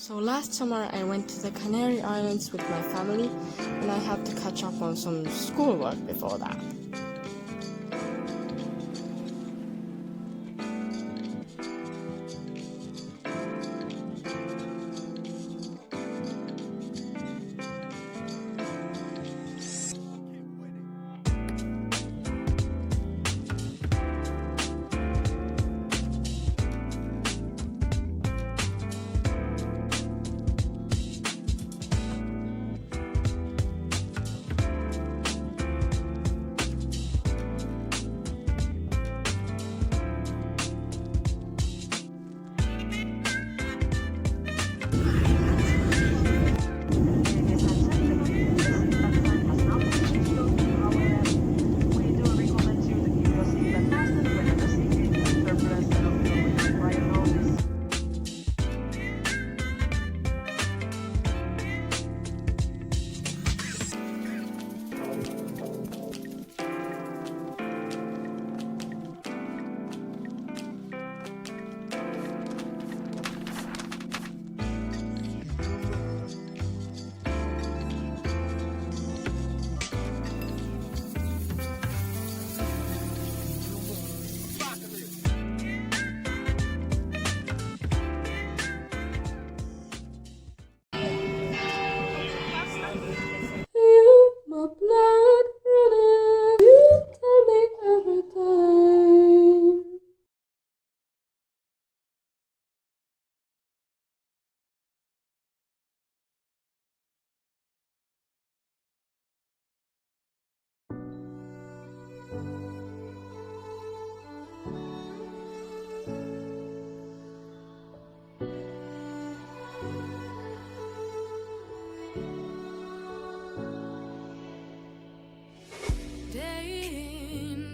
So last summer I went to the Canary Islands with my family and I had to catch up on some schoolwork before that.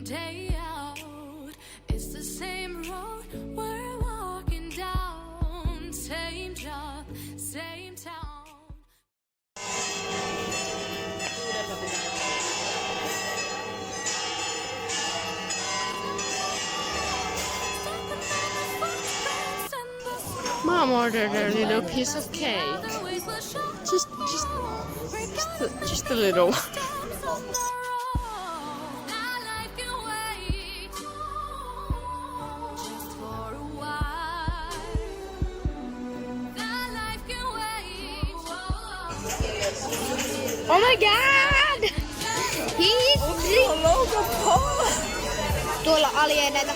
Day out, it's the same road we're walking down, same job, same town. Mom ordered a little piece of cake. Just a little. Oh my god! He's tuolla alieneita.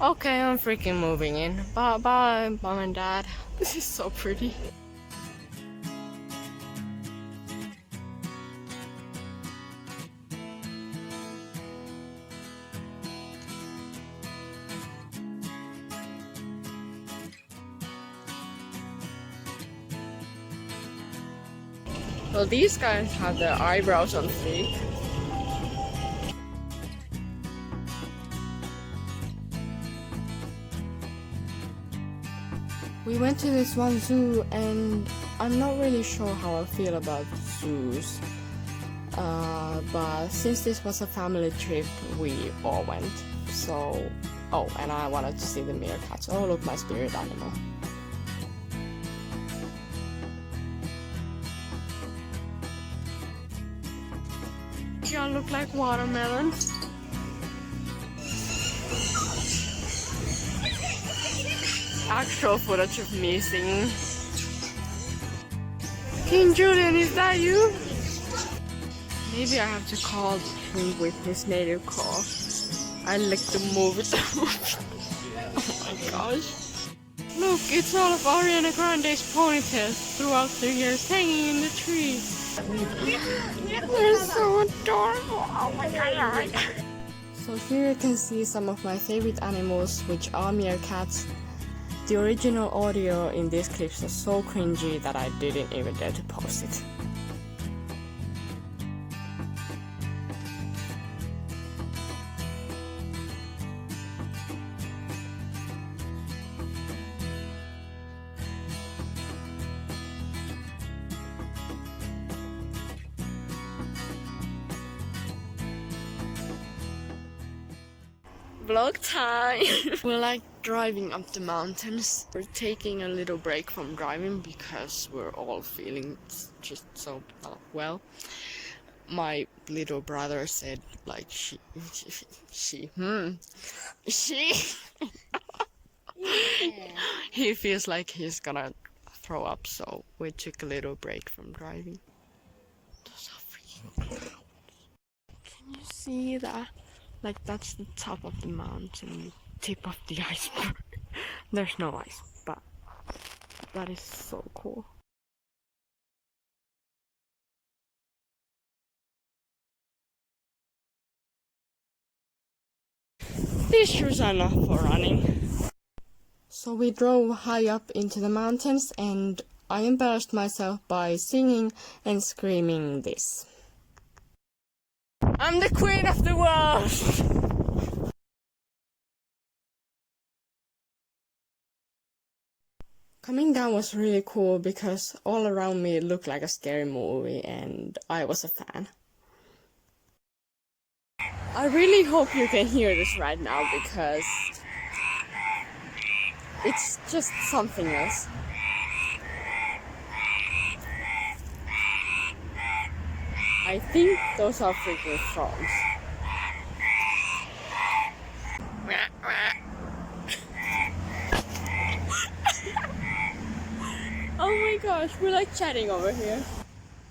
Okay, I'm freaking moving in. Bye, Mom and Dad. This is so pretty. Well, these guys have their eyebrows on fleek. We went to this one zoo and I'm not really sure how I feel about zoos. But since this was a family trip, we all went. So, oh, and I wanted to see the meerkats. Oh, look, my spirit animal. Y'all look like watermelons. Actual footage of me singing. King Julian, is that you? Maybe I have to call him with his native call. I like the movie so much. Oh my gosh. Look, it's all of Ariana Grande's ponytails throughout the years hanging in the tree. They're so adorable. Oh my god. So here you can see some of my favorite animals, which are meerkats. The original audio in these clips was so cringy that I didn't even dare to post it. Vlog time! We're like driving up the mountains. We're taking a little break from driving because we're all feeling just so well. My little brother said like he feels like he's gonna throw up, so we took a little break from driving. Those are freaking clouds. Can you see that? Like that's the top of the mountain, tip of the iceberg. There's no ice, but that is so cool. These shoes are not for running. So we drove high up into the mountains and I embarrassed myself by singing and screaming this. I'm the queen of the world! Coming down was really cool because all around me it looked like a scary movie and I was a fan. I really hope you can hear this right now because it's just something else. I think those are freaking frogs. Oh my gosh, we're like chatting over here.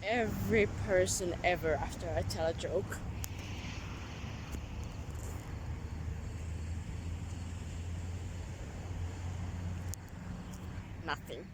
Every person ever after I tell a joke. Nothing.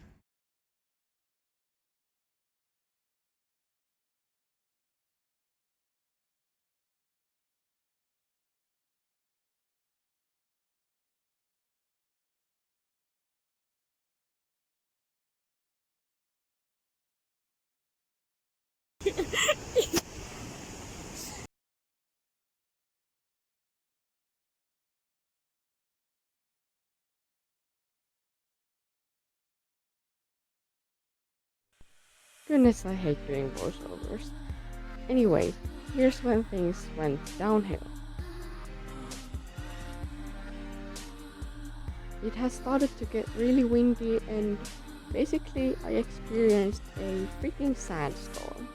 Goodness, I hate doing voiceovers. Anyway, here's when things went downhill. It has started to get really windy and basically I experienced a freaking sandstorm.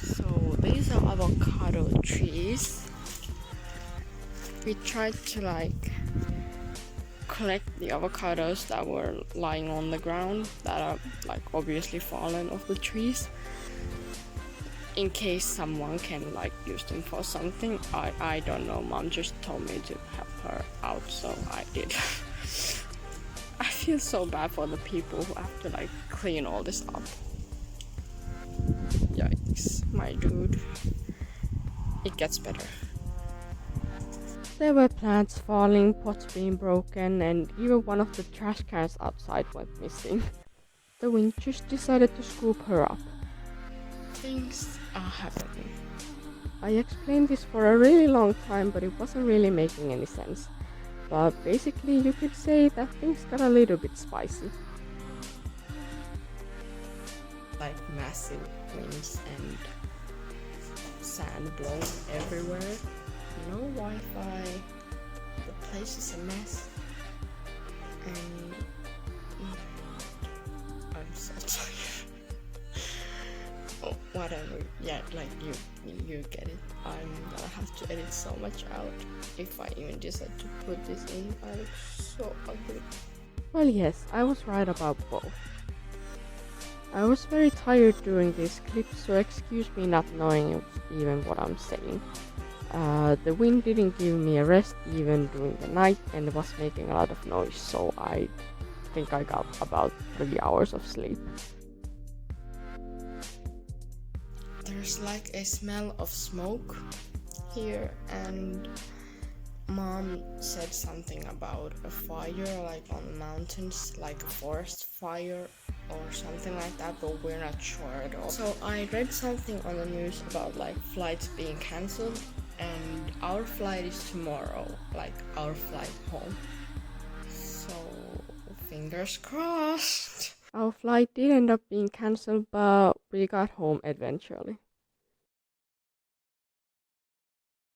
So these are avocado trees. We tried to like collect the avocados that were lying on the ground that are like obviously fallen off the trees in case someone can like use them for something. I don't know, mom just told me to help her out, so I did. I feel so bad for the people who have to like clean all this up. Yikes, my dude. It gets better. There were plants falling, pots being broken, and even one of the trash cans outside went missing. The wind just decided to scoop her up. Things are happening. I explained this for a really long time, but it wasn't really making any sense. But basically you could say that things got a little bit spicy. Like massive winds and sand blowing everywhere. No Wi-Fi, the place is a mess, and I'm so tired. Oh, whatever, yeah, like you get it. I'm gonna have to edit so much out if I even decide to put this in. I look so ugly. Well, yes, I was right about both. I was very tired during this clip, so excuse me not knowing even what I'm saying. The wind didn't give me a rest even during the night and was making a lot of noise, so I think I got about 3 hours of sleep. There's like a smell of smoke here, and Mom said something about a fire like on the mountains, like a forest fire or something like that, but we're not sure at all. So I read something on the news about like flights being cancelled, and our flight is tomorrow, like our flight home. So fingers crossed. Our flight did end up being cancelled, but we got home eventually.